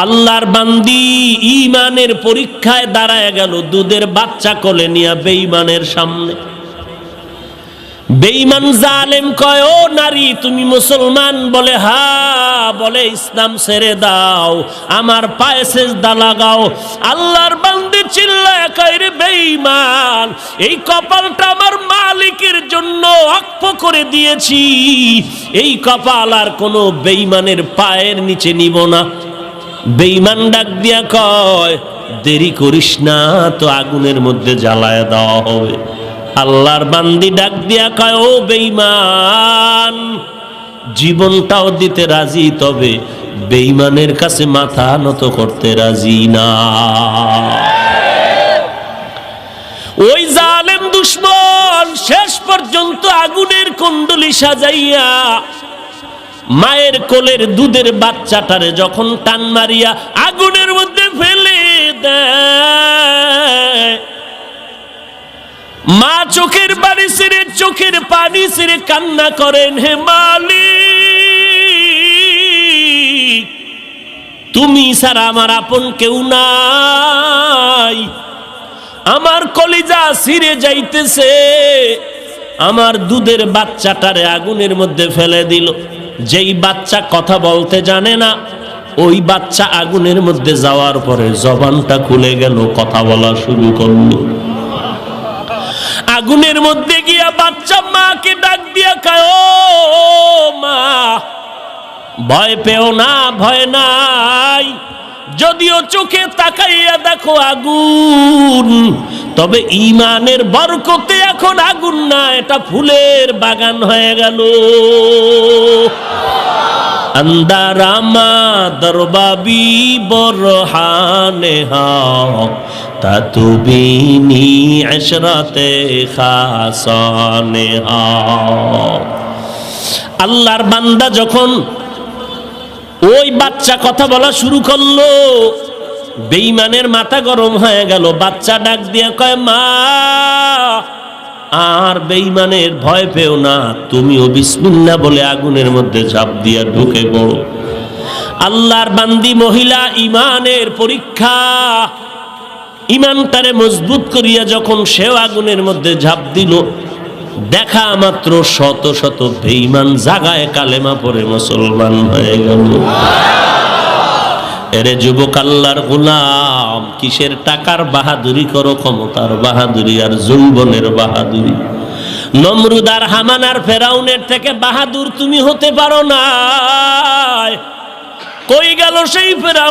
আল্লাহর বান্দি ঈমানের পরীক্ষায় দাঁড়ায় গেল, দুধের বাচ্চা কোলে নিয়ে বেঈমানের সামনে। বেঈমান জালেম কয়, ও নারী তুমি মুসলমান? বলে হ্যাঁ। বলে ইসলাম ছেড়ে দাও, আমার পায়ে সিজদা লাগাও। আল্লাহর বান্দি চিল্লায় কয়, রে বেঈমান, এই কপালটা আমার মালিকের জন্য অক্ষ করে দিয়েছি, এই কপাল আর কোনো বেঈমানের পায়ের নিচে নিব না। বেঈমান ডাক দিয়া কয়, দেরি করিস না, তো আগুনের মধ্যে জ্বালায় দেওয়া হবে। আল্লাহর বান্দি ডাক দিয়া কয়, ও বেঈমান, জীবনটাও দিতে রাজি, তবে বেঈমানের কাছে মাথা নত করতে রাজি না। ওই জালেম দুশমন শেষ পর্যন্ত আগুনের কুণ্ডলি সাজাইয়া মায়ের কোলের দুধের বাচ্চাটারে যখন টান মারিয়া আগুনের মধ্যে ফেলে দেয়, মা চোখের পানি ছেড়ে চোখের পানি ছেড়ে কান্না করেন, হে মালিক, তুমি ছাড়া আমার আপন কেউ নাই, আমার কলিজা ছিঁড়ে যাইতেছে, আমার দুধের বাচ্চাটারে আগুনের মধ্যে ফেলে দিল। যেই বাচ্চা কথা বলতে জানে না, ওই বাচ্চা আগুনের মধ্যে যাওয়ার পরে জবানটা খুলে গেল, কথা বলা শুরু করলো। আগুনের মধ্যে গিয়া বাচ্চা মাকে ডাক দিয়া কয়, ও মা, ভয় পেও না, ভয় নাই, যদিও চোখে তাকাইয়া দেখো আগুন, তবে ঈমানের বরকতে এখন আগুন না, এটা ফুলের বাগান হয়ে গেল। আন্দারামা দরবাবি বরহানে হক তাতুবিনি ইশরাতে খাসানে হক। আল্লাহর বান্দা যখন ওই বাচ্চা কথা বলা শুরু করলো, বেঈমানের মাথা গরম হয়ে গেল। বাচ্চা ডাক দিয়া কয়, মা, আর বেঈমানের ভয় পেও না, তুমিও বিসমিল্লাহ বলে আগুনের মধ্যে ঝাঁপ দিয়া ঢুকে পড়ো। আল্লাহর বান্দি মহিলা ঈমানের পরীক্ষা, ঈমানটারে মজবুত করিয়া যখন সেও আগুনের মধ্যে ঝাঁপ দিল, দেখা মাত্র শত শত বেঈমান জাগায় কালেমা পড়ে মুসলমান হয়ে গেল। এরে যুবক, আল্লাহর গোলাম, কিসের টাকার বাহাদুরি করো, ক্ষমতার বাহাদুরি আর যৌবনের বাহাদুরি? নমরুদ আর হামান আর ফেরাউনের থেকে বাহাদুর তুমি হতে পারো না। কই গেল সেই ফেরাউন?